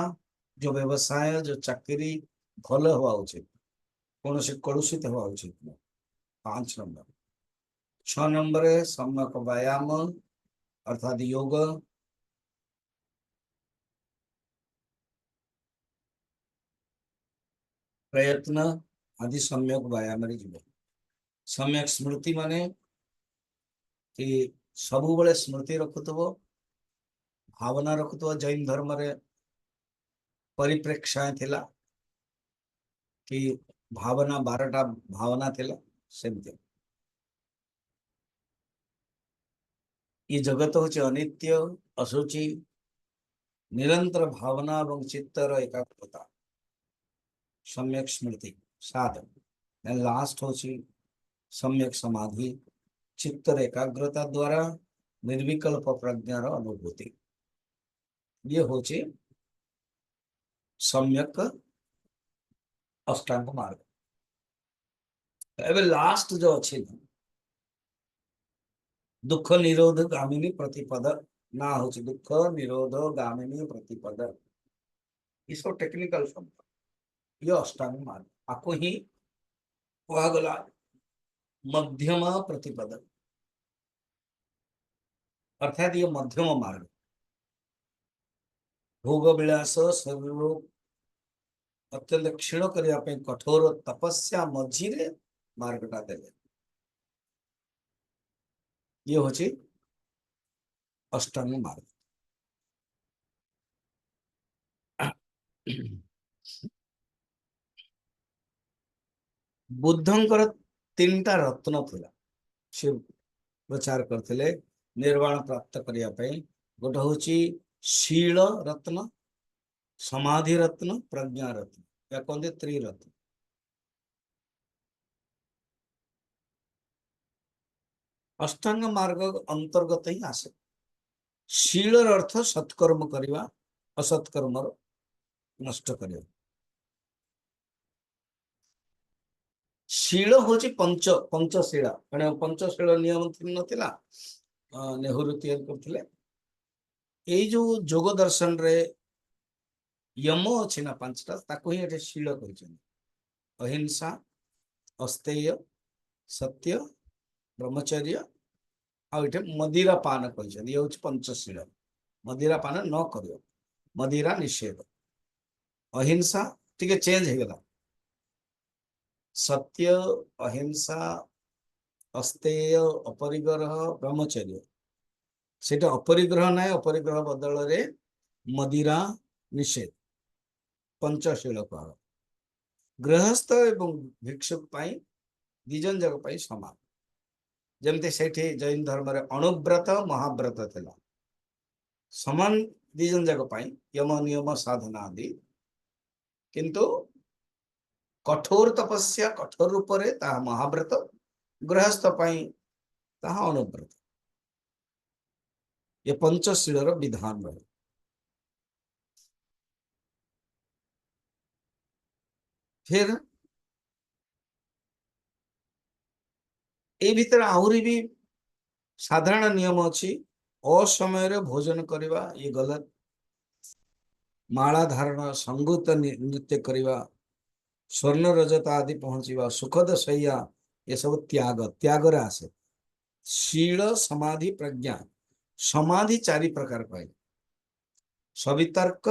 जो व्यवसाय जो चाकरी भल हवा उचित कौन से कलुषित हवा उचित 5 नंबर 6 नंबर सम्यक व्यायाम अर्थात योग प्रयत्न आदि सम्यक व्यायाम रे जीवन सम्यक स्मृति माने कि सब बड़े स्मृति रखुव भावना रखुव जैन धर्म रे परिप्रेक्षाएं थिला कि भावना 12टा भावना थिला सेमती ये जगत हूँ अनित्य असुचि निरंतर भावना और चित्तर एकाग्रता सम्यक स्मृति 7 लास्ट हूँ सम्यक समाधि चित्तर एकाग्रता द्वारा निर्विकल्प प्रज्ञार अनुभूति ये हूँ सम्यक अष्टांग मार्ग एबे लास्ट जो अच्छी दुख निरोध गामिनी प्रतिपद ना हो दुख निरोध गामिनी प्रतिपद ये सब टेक्निकल शब्द ये अष्टांग मार्ग आपको ही गला मध्यम प्रतिपद अर्थात ये मध्यम मार्ग भोग विलास शरीर अत्यंत क्षीण करने कठोर तपस्या मझीरे मार्गटा देले ये हूँ अष्टांग मार्ग बुद्धंकर तीन टा रत्न थिला से प्रचार करथिले निर्वाण प्राप्त करिया पई गोटे होची शील रत्न समाधि रत्न प्रज्ञा रत्न या कहते त्रिरत्न अष्टांग मार्ग अंतर्गत ही आसे शील अर्थ सत्कर्म करवा असत्कर्म नष्ट करवा शील हूँ पंच पंचशीला पंचशील नियम नथिला नेहरू तैयार करथिले एई जो जोग दर्शन रे यम अच्छी ना पांचटा ताको ही एटे शील कहछन अहिंसा अस्तेय सत्य ब्रह्मचर्य आ इटे मदिरा पान कहछन ये होछ पंचशील मदिरा पान न करियो मदिरा निषेध अहिंसा टिके चेंज हे गला सत्य अहिंसा अस्तेय अपरिग्रह ब्रह्मचर्य सेटा अपरिग्रह ना अपरिग्रह बदल रे मदिरा निषेध पंचशील कह गृहस्थ एवं भिक्षुक पाई दिजन जग पाई समान जमते सेठी जैन धर्म रे अणुव्रत महाव्रत थिला समान दिजन जग पाई यम नियम साधना आदि किंतु कठोर तपस्या कठोर रूप रे ता महाव्रत गृहस्थ पाई ता अणुव्रत ये पंचशील रो विधान रहे फिर ए भीतर आहुरी भी साधारण नियम अच्छी असमय रे भोजन करवा ये गलत माला धारण संगीत नृत्य करवा स्वर्ण रजत आदि पहुंचवा सुखद शैया ये सब त्याग त्याग रे आसे शील समाधि प्रज्ञा समाधि चारि प्रकार पाए सवितर्क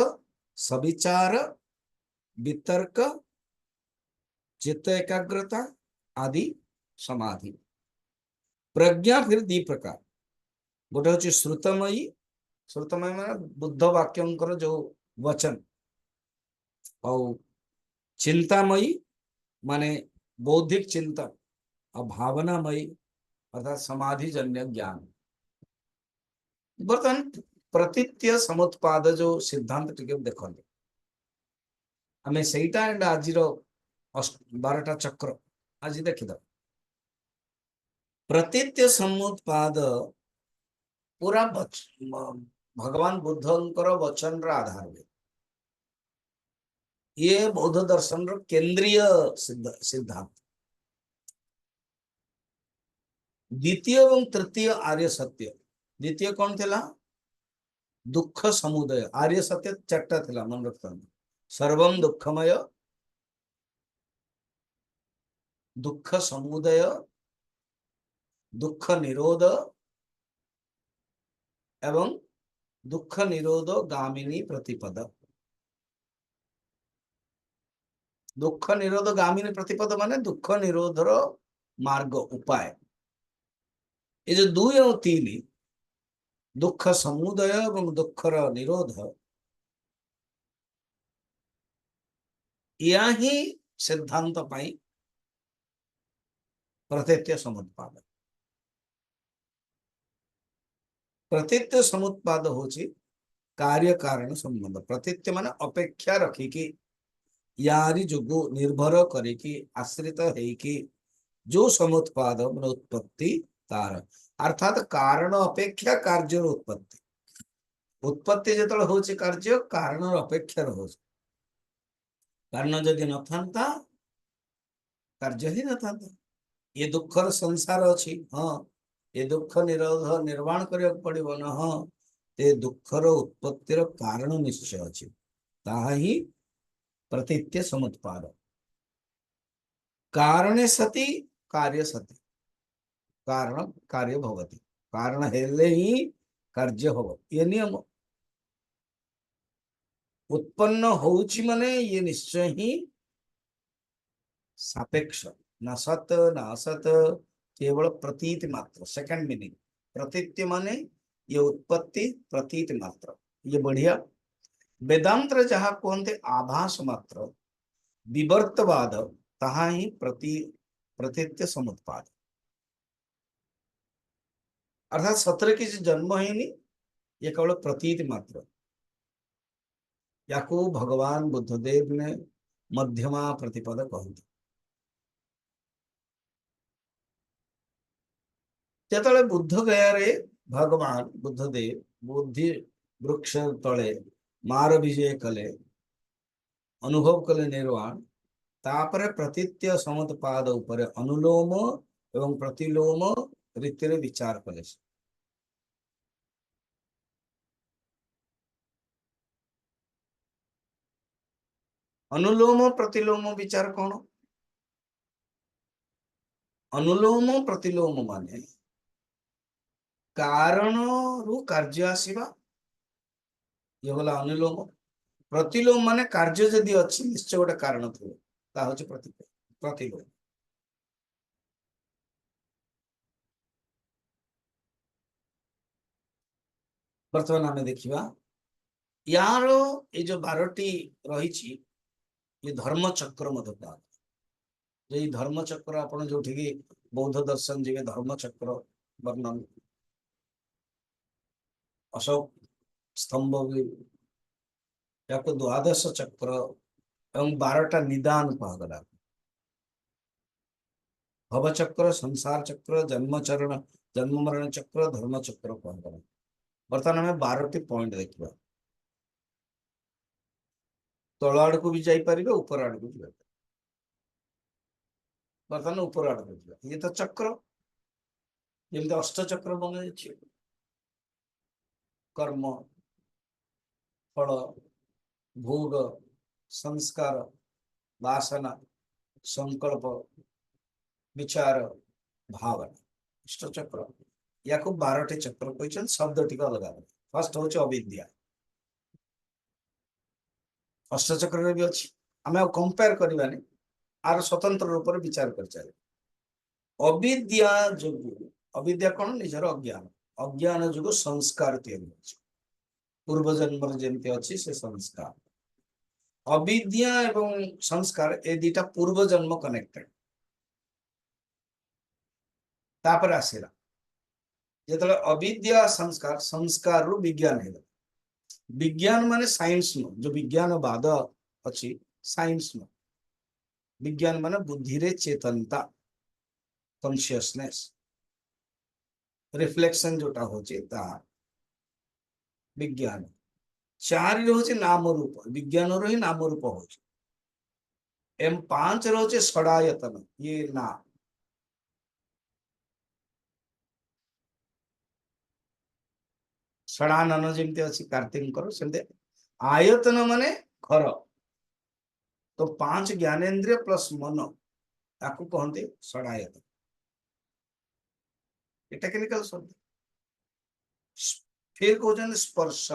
सविचार वितर्क चित्त एकाग्रता आदि समाधि प्रज्ञा फिर दी प्रकार गोटे हूँ श्रुतमयी श्रुतमयी माने बुद्ध वाक्यंकर जो वचन और चिंतामयी माने बौद्धिक चिंतन और भावनामयी अर्थात समाधिजन्य ज्ञान बर्तमान प्रतीत्य समुत्पाद जो सिद्धांत टिके देखते आम से आज 12टा चक्र आज देखीद प्रतीत्य समुत्पाद पूरा भगवान बुद्धंकर वचन रा आधार में ये बौद्ध दर्शन रो केंद्रीय सिद्धांत द्वितीय एवं तृतीय आर्य सत्य द्वितीय कौन थिला दुख समुदय आर्य सत्य चारटा थिला मन रखता सर्वम दुखमय दुख समुदय दुख निरोध एवं दुख निरोध गामिनी प्रतिपद दुख निरोध गामिनी प्रतिपद माने दुख निरोधर मार्ग उपाय ये जो 2 और 3 दुख समुदय एवं दुखर निरोध या ही सिद्धांत पाई प्रतीत्य समुत्पाद प्रतीत्य समुत्पाद होची कार्य कारण संबंध प्रतीत्य माने अपेक्षा रखिकी यारी जोगु निर्भर करिकी आश्रित हेकी जो समुत्पाद मन उत्पत्ति तार अर्थात कारण अपेक्षा कार्य उत्पत्ति उत्पत्ति जतल होची कार्य कारण अपेक्षा होची कारण जदि न था कार्य ही न था। ये दुखर संसार अच्छी हाँ, ये दुख निरोध निर्माण करने पड़ो ना हाँ, ते दुखर उत्पत्तिर कारण निश्चय अच्छी ताहा ही प्रतीत्य समुत्पाद। कारणे सति कार्य सति, कारण कार्य भवति, कारण हेले ही कार्य हो, ये नियम। उत्पन्न होउची माने ये निश्चय ही सापेक्ष, न सत न असत, केवल प्रतीति मात्र। सेकंड मीनिंग प्रतीत्य माने ये उत्पत्ति प्रतीति मात्र, ये बढ़िया। वेदांत जहाँ कहते आभास मात्र विवर्तवाद ताहा ही प्रतीत्य समुत्पाद। अर्थात सत्र किसी जन्म ही नहीं, ये केवल प्रतीति मात्र। याको भगवान बुद्धदेव ने मध्यमा प्रतिपद कहते। जेतले बुद्ध गया रे भगवान बुद्धदेव बुद्धि वृक्ष तले मार विजय कले, अनुभव कले निर्वाण, तापरे प्रतीत्य समुत्पाद उपरे अनुलोम एवं प्रतिलोम रीति विचार कले। अनुलोम प्रतिलोम विचार कौन? अनुलोम प्रतिलोम माने कारण रु कार्य आसीबा, ये होला अनुलोम। प्रतिलोम माने कार्य जदि अच्छी निश्चय गोटे कारण थो, ता होचे प्रतिलोम। वर्तमान आम देखा यार ये जो 12टी रही, ये धर्म चक्र मध्य। ये धर्म चक्र आप जो बौद्ध दर्शन जी धर्म चक्र वर्णन, अशोक स्तंभ या द्वादश चक्र एवं 12टा निदान कहगला। भव चक्र, संसार चक्र, जन्म मरण चक्र, धर्म चक्र कहगला। बर्तमान आम 12टी पॉइंट देखा, तल आड़ को भी जापर, ऊपर आड़ को भी। बर्तमान ऊपर आड़ को ये तो चक्र जमी अष्ट चक्र बन कर्म, फल, भोग, संस्कार, वासना, संकल्प, विचार, भावना, अष्ट चक्र। या 12टी चक्र कहते शब्द टी अलग। फर्स्ट हूँ अविद्या, अष्ट चक्र भी अच्छी, आम कंपेयर करवानी, आर स्वतंत्र रूप से विचार कर चल। अविद्या जुगु, अविद्या कौन? निजर अज्ञान, अज्ञान जुगु संस्कार तैयारी पूर्व जन्म जमती अच्छी से संस्कार। अविद्या एवं संस्कार ए दुटा पूर्व जन्म कनेक्टेड। तापर आसला जो अविद्या संस्कार, संस्कार रु विज्ञान है। विज्ञान माने साइंस नो, जो विज्ञानवाद अच्छी साइंस नो। विज्ञान माने बुद्धि रे चेतनता, कॉन्शियसनेस, रिफ्लेक्शन जोटा होचे ता विज्ञान। 4 होचे नाम रूप, विज्ञान रो ही नाम रूप होचे। एम 5 होचे षडायतन, ये ना षडानन जमती अच्छी कार्तिक करो सेमते आयतन माने घर। तो 5 ज्ञानेन्द्रिय प्लस मन ताकू कहते षडायतन। ये टेक्निकल शब्द। फिर कहते स्पर्श,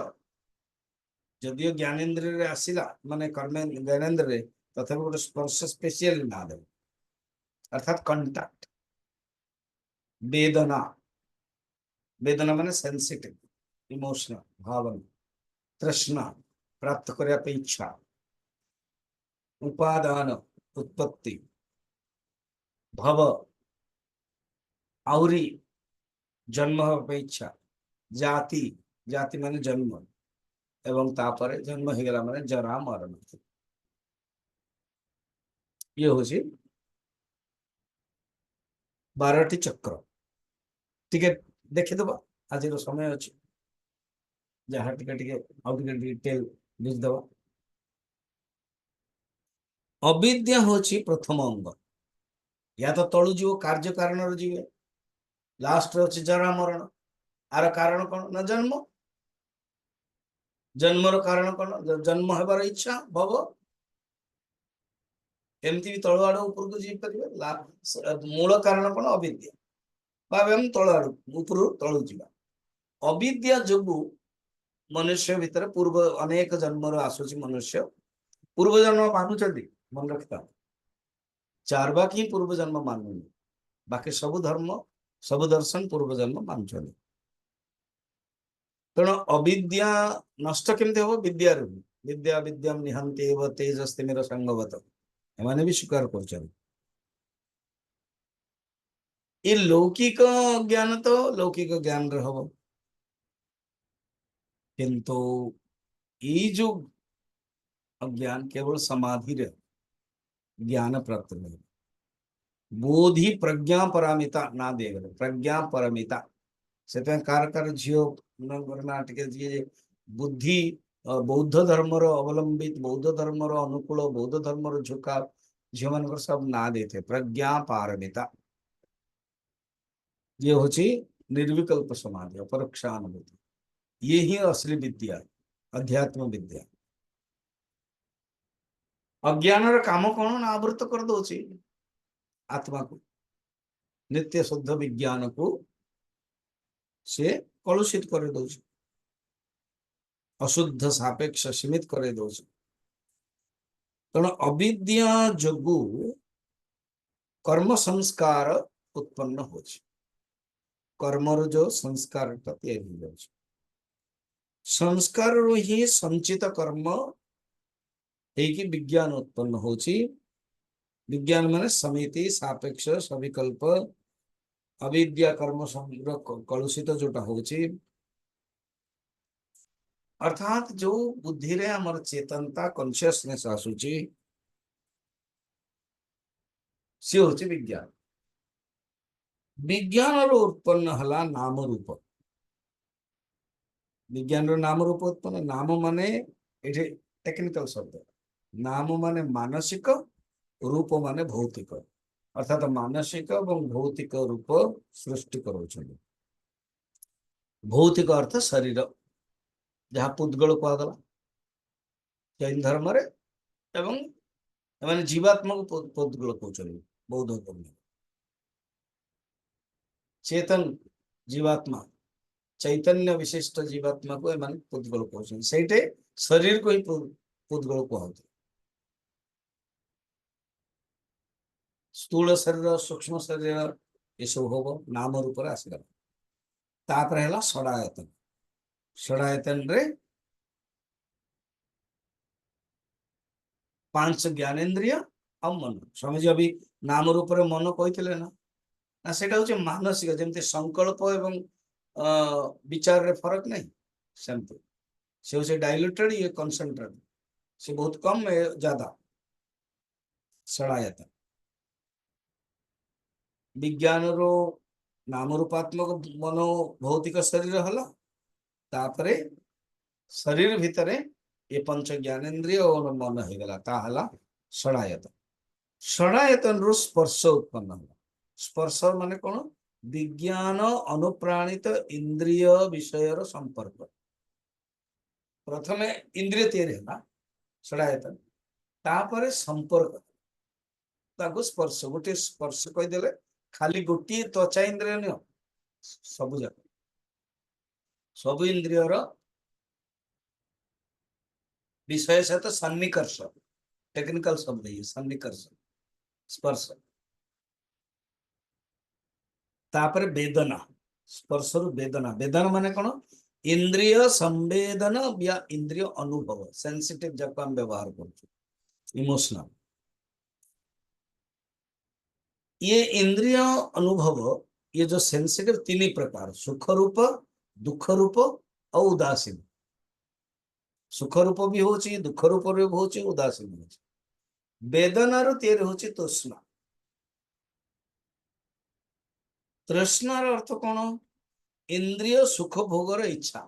जदियो ज्ञानेन्द्रिय आसला माने कर्म ज्ञानेन्द्रिय तथा गोटे स्पर्श स्पेशल ना दे, अर्थात कंटाक्ट। वेदना, वेदना माने सेंसिटिव, इमोशनल, भावना। तृष्णा, प्राप्त करने इच्छा। उपादान, उत्पत्ति। भव, आउरी जन्म होगा इच्छा। जाति, जाति माने जन्म, एवं तापरे जन्म हो गला माने जरा मरण। ये हूँ 12टी चक्र। ठीक है, देखीदबा आज समय अच्छी जहाँ टे डिटेल बुझीदबा। अविद्या होची प्रथम अंग। या तो तळु जीव कार्य कारण जीवे लास्ट होची जरा मरण। आर कारण कौन ना जन्म। जन्मर कारण कौन जन्म हेबार इच्छा भव। एमती भी तळु आड़ ऊपर को जी पारे मूल कारण कौन अविद्या भाव तल आड़ ऊपर तलु जीवा। अविद्या जोगु मनुष्य भितर पूर्व अनेक जन्म आसूची मनुष्य पूर्व जन्म मानुचंदी मन रखता चारवाक ही पूर्व जन्म मानुनी बाकी सब धर्म सब दर्शन पूर्व जन्म मानुचंदी। तेणु अविद्या नष्ट केमती हम विद्या विद्या विद्याम निहंति एव तेजस्तिमिर संगवत एमाने भी स्वीकार कर। ये लौकिक ज्ञान तो लौकिक ज्ञान रे हबो किंतु ये जो अज्ञान केवल समाधि रे ज्ञान प्राप्त नहीं। बोधि प्रज्ञा परमिता ना देगले प्रज्ञा परमिता से कार झील नाटिके जी बुद्धि बौद्ध धर्म अवलंबित बौद्ध धर्म अनुकूल बौद्ध धर्म झुका झील मान सब ना देते प्रज्ञा पारमिता। ये हूँ निर्विकल्प समाधि अपरोक्षानुभूति ये ही असली विद्या अध्यात्म विद्या। अज्ञान काम कौन ना आवृत कर दौची आत्मा को नित्य शुद्ध विज्ञान को से कलुषित कर दौची अशुद्ध सापेक्ष सीमित कर दौची। तेणु अविद्या जोगु कर्म संस्कार उत्पन्न हो कर्मर जो संस्कार संस्कार ही संचित कर्म एक विज्ञान उत्पन्न होची। विज्ञान माने समिति सापेक्ष सविकल्प अविद्या कर्म कलुषित जोटा होची अर्थात जो बुद्धि रे हमर चेतनता कॉन्शियसनेस आसुची से होची विज्ञान। विज्ञान रो उत्पन्न हला नाम रूप। विज्ञान रो नाम रूप उत्पन्न नाम माने एठे टेक्निकल शब्द नाम माने मानसिक रूप माने भौतिक अर्थात मानसिक और भौतिक रूप सृष्टि करोछन। भौतिक अर्थ शरीर जहाँ पुद्गल कहगला जैन धर्म रे एवं एमाने जीवात्मा को पुद्गल कहउछन बौद्ध धर्म चेतन जीवात्मा चैतन्य विशिष्ट जीवात्मा को एमाने पुद्गल कहउछन सेटे शरीर को ही पुद्गल कहते। स्थूल शरीर सूक्ष्म शरीर ये सब हम नाम रूप आसगला। तापर है षडायतन षडायतन रे पांच ज्ञानेन्द्रिय और मन स्वामी अभी नाम रूप मन कही ना ना से मानसिक जमी संकल्प एवं विचार रे फरक नहीं सेमती से डाइल्यूटेड ये कंसंट्रेट से बहुत कम ज्यादा षडायतन विज्ञान रो नाम रूपात्मक मनो भौतिक शरीर हला तापरे शरीर भितरे ये पंच ज्ञानेन्द्रिय और मन हो गला ताहला षडायतन। षडायतन रु स्पर्श उत्पन्न होला। स्पर्श माने कौन विज्ञान अनुप्राणित इंद्रिय विषय संपर्क प्रथमे इंद्रिय तैयारी है षडायतन तापरे संपर्क ताको स्पर्श गोटे स्पर्श कहीदेले खाली गोटे त्वचा इंद्रिय नुह सबु जाक सब इंद्रिय विषय सहित सन्निकर्ष टेक्निकल शब्द ये सन्निकर्ष स्पर्श तापर वेदना स्पर्श रु वेदना वेदना माने कौन इंद्रिय संवेदन या इंद्रिय अनुभव सेंसिटिव जाको हम व्यवहार कर इमोशनल ये इंद्रिय अनुभव ये जो सेंसिटिव तीन प्रकार सुख रूप दुख रूप और उदासीन सुख रूप भी होची दुख रूप भी होची उदासीन होची वेदना रो तैयारी होची तृष्णा। तृष्णार अर्थ कौन इंद्रिय सुख भोगर इच्छा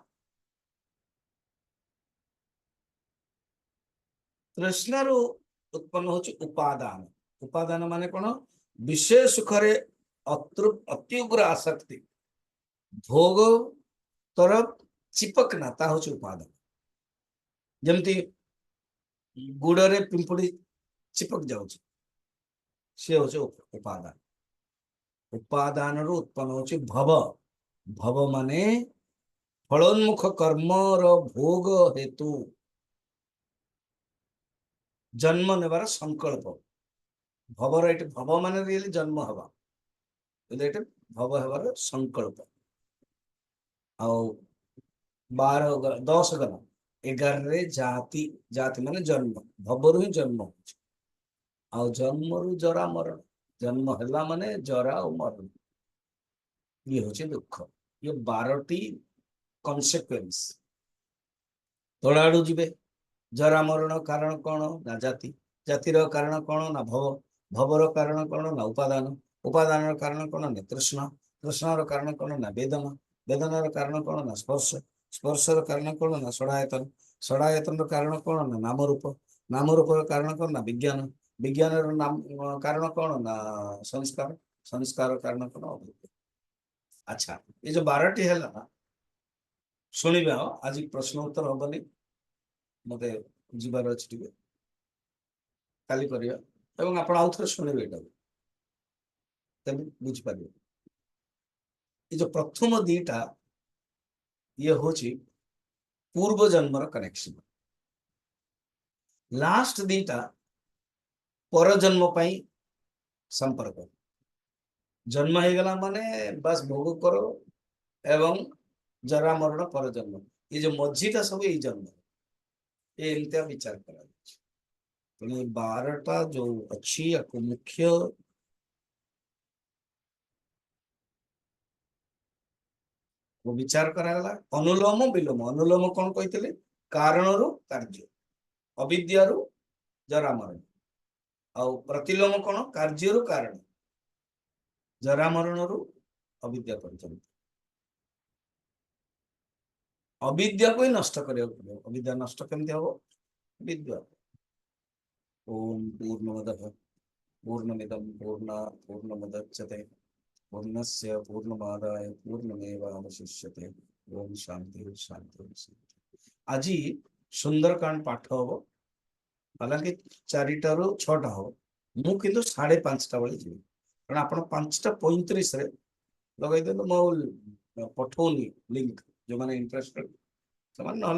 तृष्णार उत्पन्न होची उपादान। उपादान माने कोन विषय सुखरे अत्युग्र आसक्ति भोग तरफ चिपकना ता होची उपादान। जेमती गुड़रे पिंपुड़ी चिपक जाउची से होची उपादान। उपादान रो उत्पन्न होची भव। भव माने फलोन्मुख कर्म रो भोग हेतु जन्म नेबार संकल्प। भवर एट भव माने रियली जन्म हवा एट भव हेबार संकल्प। आउ 12 10 गला 11 रे जाति जाति माने जन्म भवरु ही जन्म होची। आउ जन्म रु जरा मरण जन्म हला माने जरा और मरण ये होची दुख। ये 12टी कॉन्सिक्वेंस तोड़ाड़ू जीवे। जरा मरण कारण कौन ना जाति जातिर कारण कौन ना भव भवर कारण कौन ना उपादान उपादान कारण कौन ना तृष्णा तृष्णार कारण कौन ना वेदना वेदनार कारण कौन ना स्पर्श स्पर्शर कारण कौन ना षडायतन षडायतन कारण कौन ना नाम रूप नाम रूपर कारण कौन ना विज्ञान विज्ञान नाम कारण कौन ना संस्कार संस्कार कारण कौन अभिज्ञान। अच्छा ये जो 12टी है शुणे आज प्रश्न उत्तर हबनी मत जीवार अच्छे टे काली करिया एवं आपण आउ थे शुणवे ये तब बुझीपार। ये जो प्रथम दीटा ये हूँ पूर्व जन्मर कनेक्शन लास्ट दीटा पर जन्म पाई संपर्क जन्म हो गला माने बस भोग करो एवं जरा मरण पर जन्म ये जो मझीटा सब यही जन्म ये एमतिया विचार करा 12टा जो अच्छी आपको मुख्य वो विचार करागला अनुलोम विलोम अनुलोम कौन कहते कारण रु कार्य अविद्या रु जरा मरण आउ प्रतिलोम कौन कार्य रु कारण जरा मरण रु अविद्या पर्यंत अविद्या को ही नष्ट करिया पड़े अविद्या नष्ट केमती हम विद्या। ओम पूर्णमदः पूर्णमिदं पूर्णात् पूर्णमुदच्यते पूर्णस्य पूर्णमादाय पूर्णमेवावशिष्यते। ओम शांति शांति शांति। आज सुंदरकांड पाठ हम हालांकि 4टा रु 6टा हम मु किंतु 5:30 बेले जी कारण आप 5:35 लगे दिल मो पठौनी लिंक जो मैंने इंटरेस्टेड से ना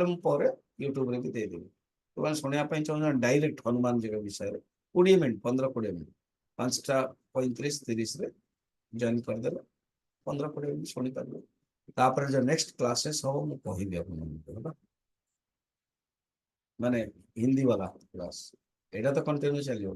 यूट्यूब रे भी देदेवी तो शुणापी चाहूँ डायरेक्ट हनुमान जी विषय 20 मिनट 15-20 मिनट 5:35-30 जॉइन करदे 15-20 मिनट शुणी पारे जो नेक्स्ट क्लासेस हम मुझे कह माने हिंदी वाला क्लास एटा तो कंटिन्यू चलिए।